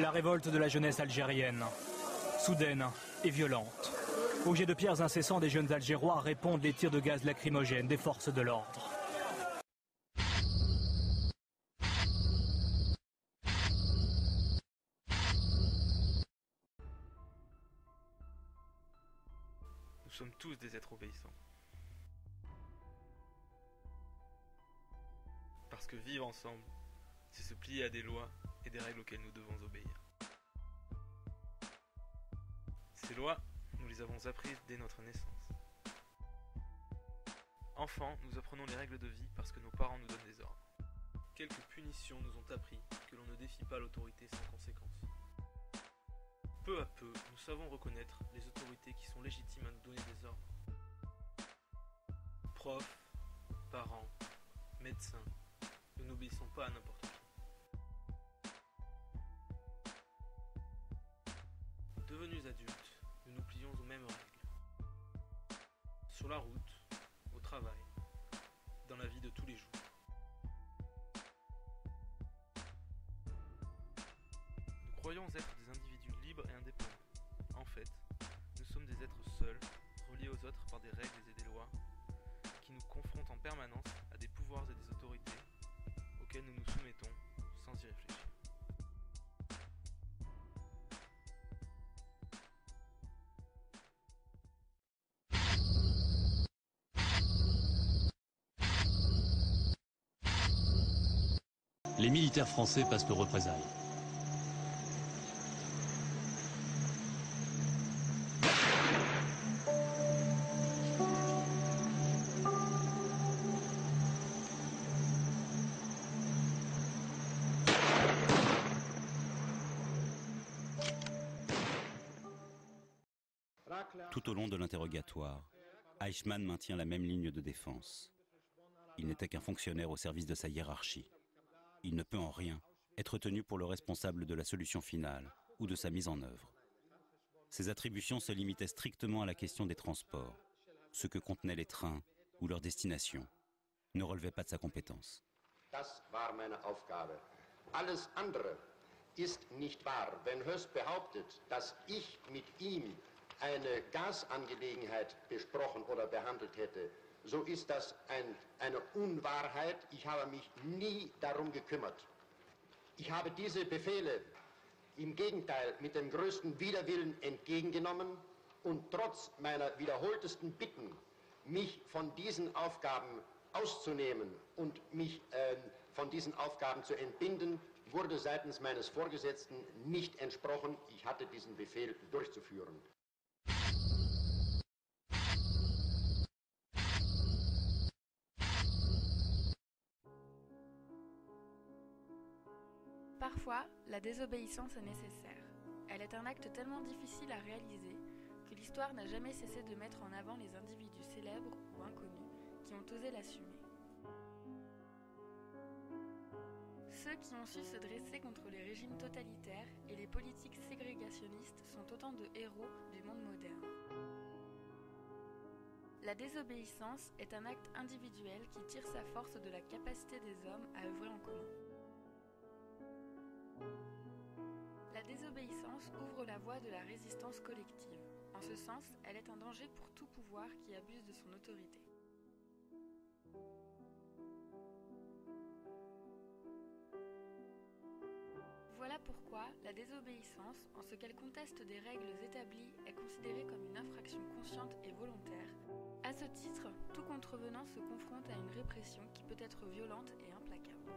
la révolte de la jeunesse algérienne, soudaine et violente. Aux jets de pierres incessants des jeunes Algérois répondent les tirs de gaz lacrymogène des forces de l'ordre. Nous sommes tous des êtres obéissants. Parce que vivre ensemble, c'est se plier à des lois et des règles auxquelles nous devons obéir. Ces lois, nous les avons apprises dès notre naissance. Enfants, nous apprenons les règles de vie parce que nos parents nous donnent des ordres. Quelques punitions nous ont appris que l'on ne défie pas l'autorité sans conséquence. Peu à peu, nous savons reconnaître les autorités qui sont légitimes à nous donner des ordres. Profs, parents, médecins, nous n'obéissons pas à n'importe qui. Devenus adultes, nous nous plions aux mêmes règles. Sur la route, au travail, dans la vie de tous les jours. Nous croyons être des individus libres et indépendants. En fait, nous sommes des êtres seuls, reliés aux autres par des règles et des lois, qui nous confrontent en permanence à des pouvoirs et des autorités auxquels nous nous soumettons sans y réfléchir. Les militaires français passent aux représailles. Tout au long de l'interrogatoire, Eichmann maintient la même ligne de défense. Il n'était qu'un fonctionnaire au service de sa hiérarchie. Il ne peut en rien être tenu pour le responsable de la solution finale ou de sa mise en œuvre. Ses attributions se limitaient strictement à la question des transports. Ce que contenaient les trains ou leur destination ne relevait pas de sa compétence. Das war meine Aufgabe. Alles andere ist nicht wahr. Wenn Höss behauptet, dass ich mit ihm eine Gasangelegenheit besprochen oder behandelt hätte, so ist das eine Unwahrheit. Ich habe mich nie darum gekümmert. Ich habe diese Befehle im Gegenteil mit dem größten Widerwillen entgegengenommen und trotz meiner wiederholtesten Bitten, mich von diesen Aufgaben auszunehmen und mich von diesen Aufgaben zu entbinden, wurde seitens meines Vorgesetzten nicht entsprochen. Ich hatte diesen Befehl durchzuführen. Parfois, la désobéissance est nécessaire. Elle est un acte tellement difficile à réaliser que l'histoire n'a jamais cessé de mettre en avant les individus célèbres ou inconnus qui ont osé l'assumer. Ceux qui ont su se dresser contre les régimes totalitaires et les politiques ségrégationnistes sont autant de héros du monde moderne. La désobéissance est un acte individuel qui tire sa force de la capacité des hommes à œuvrer en commun. La désobéissance ouvre la voie de la résistance collective. En ce sens, elle est un danger pour tout pouvoir qui abuse de son autorité. Voilà pourquoi la désobéissance, en ce qu'elle conteste des règles établies, est considérée comme une infraction consciente et volontaire. À ce titre, tout contrevenant se confronte à une répression qui peut être violente et implacable.